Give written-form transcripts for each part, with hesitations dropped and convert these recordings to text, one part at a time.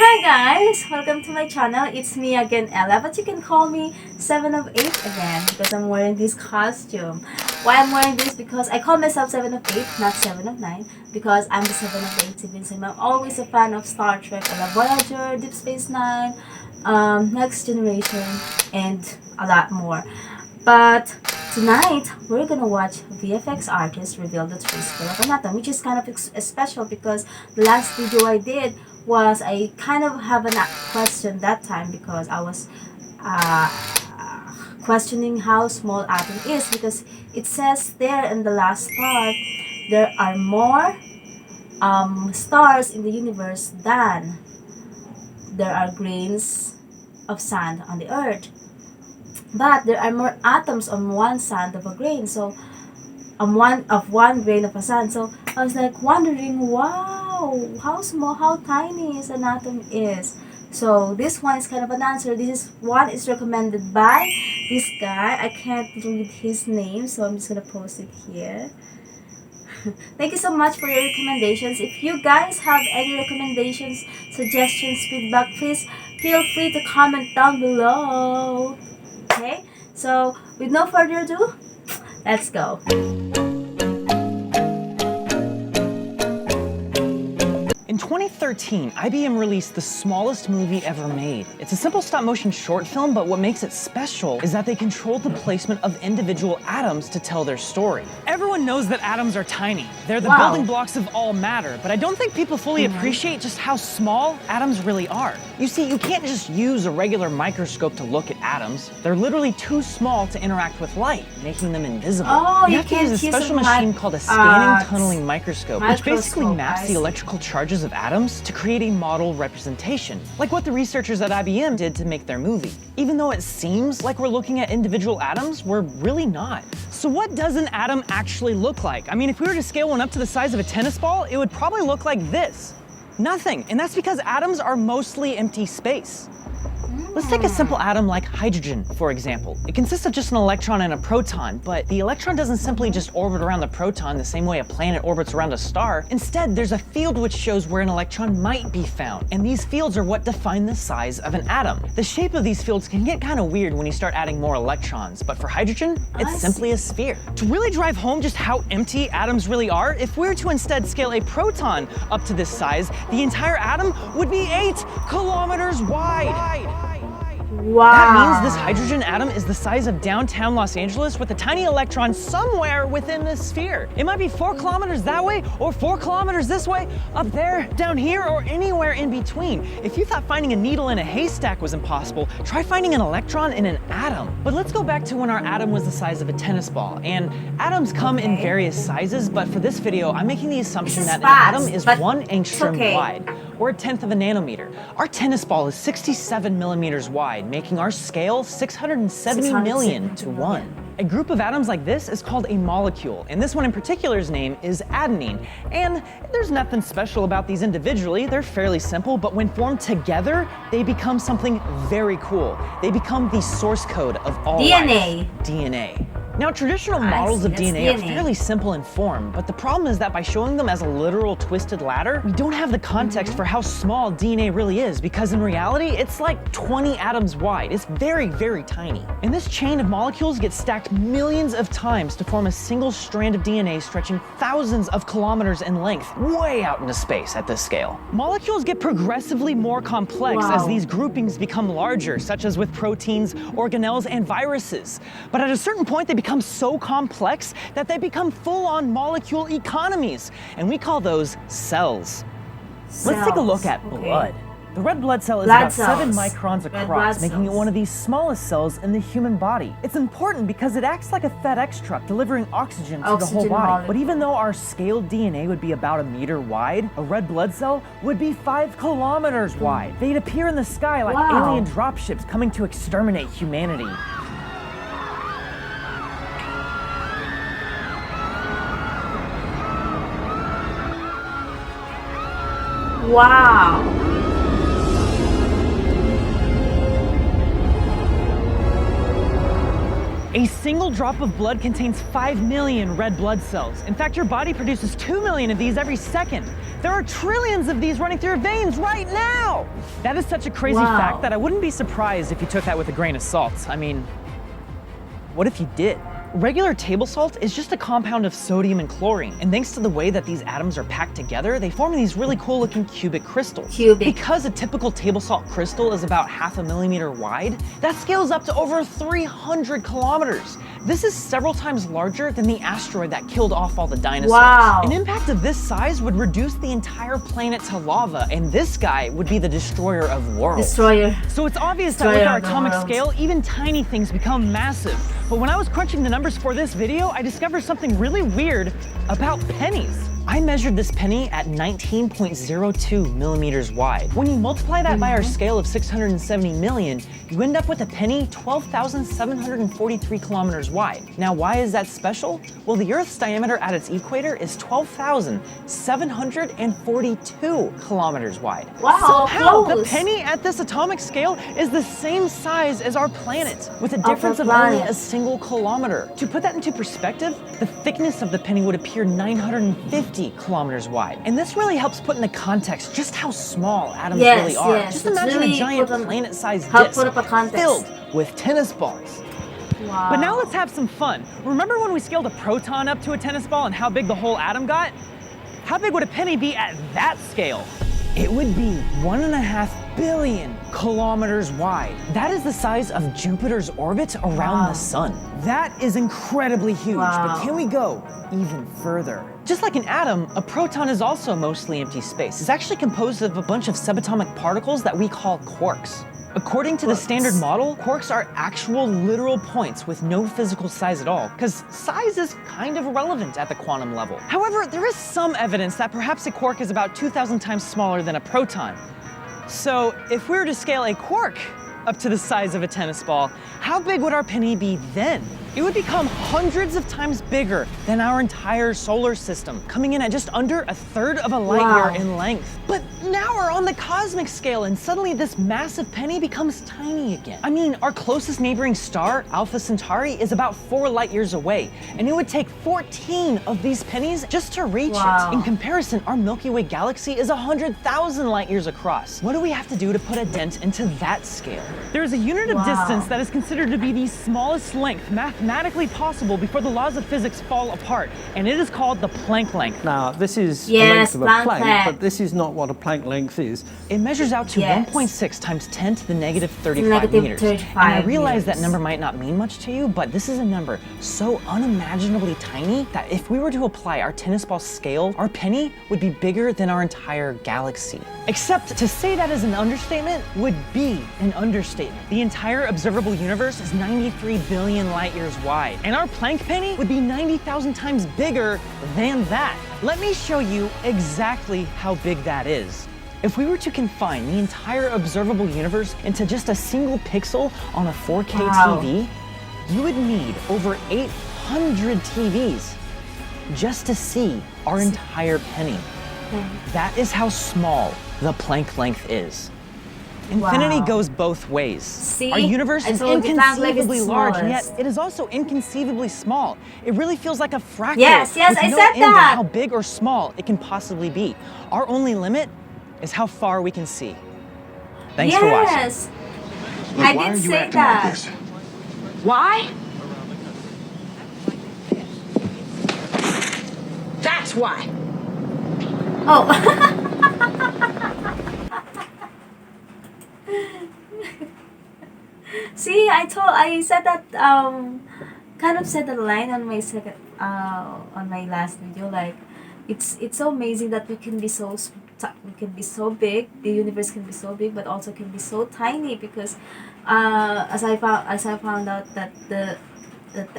Hi guys! Welcome to my channel. It's me again, Ella, but you can call me 7 of 8 again because I'm wearing this costume. Why I'm wearing this? Because I call myself 7 of 8, not 7 of 9, because I'm the 7 of 8 siblings and I'm always a fan of Star Trek, Voyager, Deep Space Nine, Next Generation, and a lot more. But tonight, we're gonna watch VFX artists reveal the true skill of anatomy, which is kind of special because the last video I did was I kind of have a question that time because I was questioning how small atom is, because it says there in the last part there are more stars in the universe than there are grains of sand on the earth, but there are more atoms on one sand of a grain, so one grain of a sand. So I was like wondering, wow, how small, how tiny is an atom is. So this one is kind of an answer. This one is recommended by this guy. I can't read his name, so I'm just gonna post it here. Thank you so much for your recommendations. If you guys have any recommendations, suggestions, feedback, please feel free to comment down below. Okay, so with no further ado, let's go. In 2013, IBM released the smallest movie ever made. It's a simple stop-motion short film, but what makes it special is that they controlled the placement of individual atoms to tell their story. Everyone knows that atoms are tiny. They're the building blocks of all matter, but I don't think people fully appreciate just how small atoms really are. You see, you can't just use a regular microscope to look at atoms. They're literally too small to interact with light, making them invisible. Oh, you have to use a special machine called a scanning tunneling microscope, which basically maps the electrical charges of atoms to create a model representation, like what the researchers at IBM did to make their movie. Even though it seems like we're looking at individual atoms, we're really not. So what does an atom actually look like? I mean, if we were to scale one up to the size of a tennis ball, it would probably look like this. Nothing, and that's because atoms are mostly empty space. Let's take a simple atom like hydrogen, for example. It consists of just an electron and a proton, but the electron doesn't simply just orbit around the proton the same way a planet orbits around a star. Instead, there's a field which shows where an electron might be found, and these fields are what define the size of an atom. The shape of these fields can get kind of weird when you start adding more electrons, but for hydrogen, it's simply a sphere. To really drive home just how empty atoms really are, if we were to instead scale a proton up to this size, the entire atom would be 8 kilometers wide. Wow. That means this hydrogen atom is the size of downtown Los Angeles with a tiny electron somewhere within this sphere. It might be 4 kilometers that way, or 4 kilometers this way, up there, down here, or anywhere in between. If you thought finding a needle in a haystack was impossible, try finding an electron in an atom. But let's go back to when our atom was the size of a tennis ball. And atoms come in various sizes, but for this video, I'm making the assumption that an atom is 1 angstrom wide, or 1/10 of a nanometer. Our tennis ball is 67 millimeters wide, making our scale 670 million to 1. A group of atoms like this is called a molecule, and this one in particular's name is adenine. And there's nothing special about these individually, they're fairly simple, but when formed together, they become something very cool. They become the source code of all life. DNA. Now, traditional models of DNA are fairly simple in form, but the problem is that by showing them as a literal twisted ladder, we don't have the context for how small DNA really is, because in reality, it's like 20 atoms wide. It's very, very tiny. And this chain of molecules gets stacked millions of times to form a single strand of DNA stretching thousands of kilometers in length, way out into space at this scale. Molecules get progressively more complex as these groupings become larger, such as with proteins, organelles, and viruses. But at a certain point, they become so complex that they become full-on molecule economies, and we call those cells. Let's take a look at blood. The red blood cell is about 7 microns across, making it one of the smallest cells in the human body. It's important because it acts like a FedEx truck, delivering oxygen to the whole body. But even though our scaled DNA would be about 1 meter wide, a red blood cell would be 5 kilometers wide. They'd appear in the sky like alien dropships coming to exterminate humanity. Wow. A single drop of blood contains 5 million red blood cells. In fact, your body produces 2 million of these every second. There are trillions of these running through your veins right now! That is such a crazy Wow. fact that I wouldn't be surprised if you took that with a grain of salt. I mean, what if you did? Regular table salt is just a compound of sodium and chlorine, and thanks to the way that these atoms are packed together, they form these really cool looking cubic crystals. Because a typical table salt crystal is about 0.5 millimeter wide, that scales up to over 300 kilometers. This is several times larger than the asteroid that killed off all the dinosaurs. Wow. An impact of this size would reduce the entire planet to lava, and this guy would be the destroyer of worlds. Destroyer. So it's obvious that with our atomic scale, even tiny things become massive. But when I was crunching the numbers for this video, I discovered something really weird about pennies. I measured this penny at 19.02 millimeters wide. When you multiply that by our scale of 670 million, you end up with a penny 12,743 kilometers wide. Now, why is that special? Well, the Earth's diameter at its equator is 12,742 kilometers wide. Wow, Somehow, the close. penny at this atomic scale is the same size as our planet, with a difference of only a single kilometer. To put that into perspective, the thickness of the penny would appear 950 kilometers wide. And this really helps put into context just how small atoms really are. Just imagine really a giant planet-sized help disk put up a context. filled with tennis balls. Wow. But now let's have some fun. Remember when we scaled a proton up to a tennis ball and how big the whole atom got? How big would a penny be at that scale? It would be 1.5 billion kilometers wide. That is the size of Jupiter's orbit around the sun. That is incredibly huge, but can we go even further? Just like an atom, a proton is also mostly empty space. It's actually composed of a bunch of subatomic particles that we call quarks. According to the standard model, quarks are actual literal points with no physical size at all, because size is kind of irrelevant at the quantum level. However, there is some evidence that perhaps a quark is about 2,000 times smaller than a proton. So if we were to scale a quark up to the size of a tennis ball, how big would our penny be then? It would become hundreds of times bigger than our entire solar system, coming in at just under 1/3 of a light year in length. But now we're on the cosmic scale, and suddenly this massive penny becomes tiny again. I mean, our closest neighboring star, Alpha Centauri, is about 4 light years away, and it would take 14 of these pennies just to reach it. In comparison, our Milky Way galaxy is 100,000 light years across. What do we have to do to put a dent into that scale? There is a unit of distance that is considered to be the smallest length mathematically possible before the laws of physics fall apart, and it is called the Planck length. Now, this is the length of a Planck, but this is not what a Planck length is. It measures out to 1.6 times 10 to the negative 35 meters. And I realize that number might not mean much to you, but this is a number so unimaginably tiny that if we were to apply our tennis ball scale, our penny would be bigger than our entire galaxy. Except to say that is an understatement would be an understatement. The entire observable universe is 93 billion light years wide, and our Planck penny would be 90,000 times bigger than that. Let me show you exactly how big that is. If we were to confine the entire observable universe into just a single pixel on a 4K TV, you would need over 800 TVs just to see our entire penny. That is how small the Planck length is. Infinity goes both ways. See? Our universe is told you, inconceivably it's large, and smallest. yet it is also inconceivably small. It really feels like a fractal. Yes, with I no said end on that. how big or small it can possibly be. Our only limit is how far we can see. Thanks for watching. Yes, I did say that. Why? That's why. Oh. See, I said that, kind of said the line on my on my last video, like, it's so amazing that we can be so big, the universe can be so big, but also can be so tiny, because, as I found out that the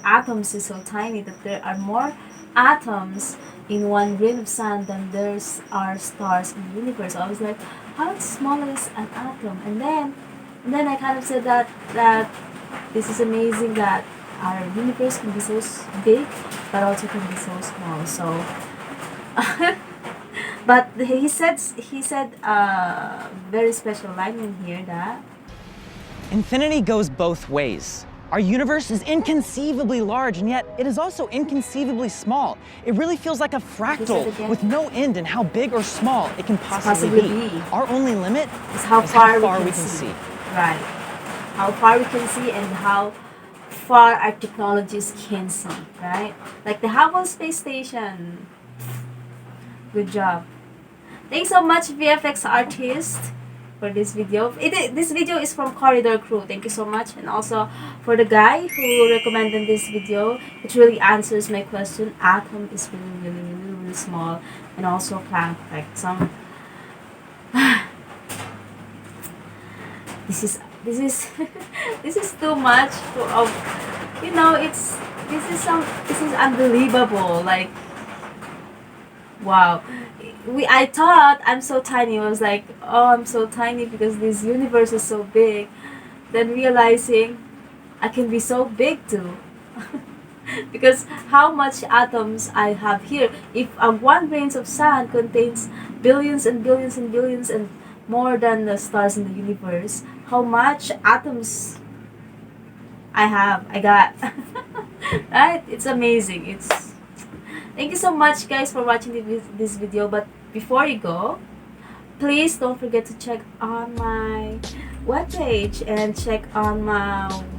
atoms is so tiny that there are more atoms in one grain of sand than there are stars in the universe. So I was like, how small is an atom? And then I kind of said that this is amazing that our universe can be so big, but also can be so small. So, but he said very special line in here that Infinity goes both ways. Our universe is inconceivably large, and yet it is also inconceivably small. It really feels like a fractal with no end in how big or small it can possibly be. Our only limit is how far we can see. Right. How far we can see and how far our technologies can see, right? Like the Hubble Space Station. Good job. Thanks so much, VFX artist, for this video. This video is from Corridor Crew. Thank you so much. And also for the guy who recommended this video. It really answers my question. Atom is really small. And also Planck. Like some... This is this is too much of, you know, this is unbelievable. Like, wow. I thought I'm so tiny. I was like, oh, I'm so tiny because this universe is so big. Then realizing I can be so big too. Because how much atoms I have here. If one grain of sand contains billions and billions and billions and more than the stars in the universe, how much atoms I got. Right? It's amazing. Thank you so much, guys, for watching this video. But before you go, please don't forget to check on my webpage and check on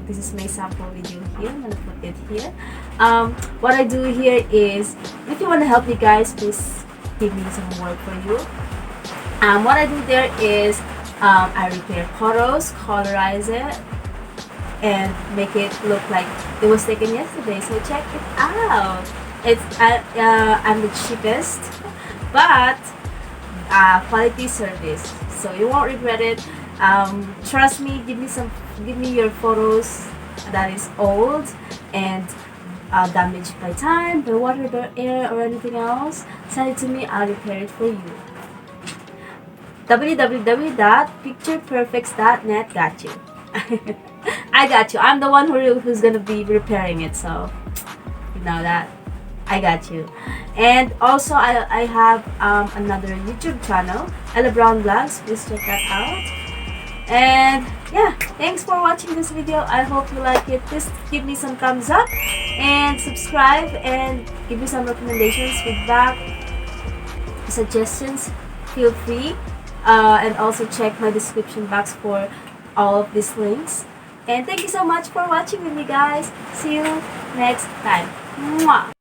this is my sample video here. I'm gonna put it here. What I do here is, if you want to help me, guys, please give me some work for you. What I do there is I repair photos, colorize it, and make it look like it was taken yesterday. So check it out. I'm the cheapest, but quality service. So you won't regret it. Trust me. Give me your photos that is old and damaged by time, by water, by air, or anything else. Send it to me. I'll repair it for you. www.pictureperfects.net got you. I got you. I'm the one who's gonna be repairing it, so you know that. I got you. And also I have another YouTube channel, Ellabrown Vlogs. Please check that out. And yeah, thanks for watching this video. I hope you like it. Please give me some thumbs up and subscribe and give me some recommendations, feedback, suggestions. Feel free. And also check my description box for all of these links. And thank you so much for watching with me, guys. See you next time. Mwah!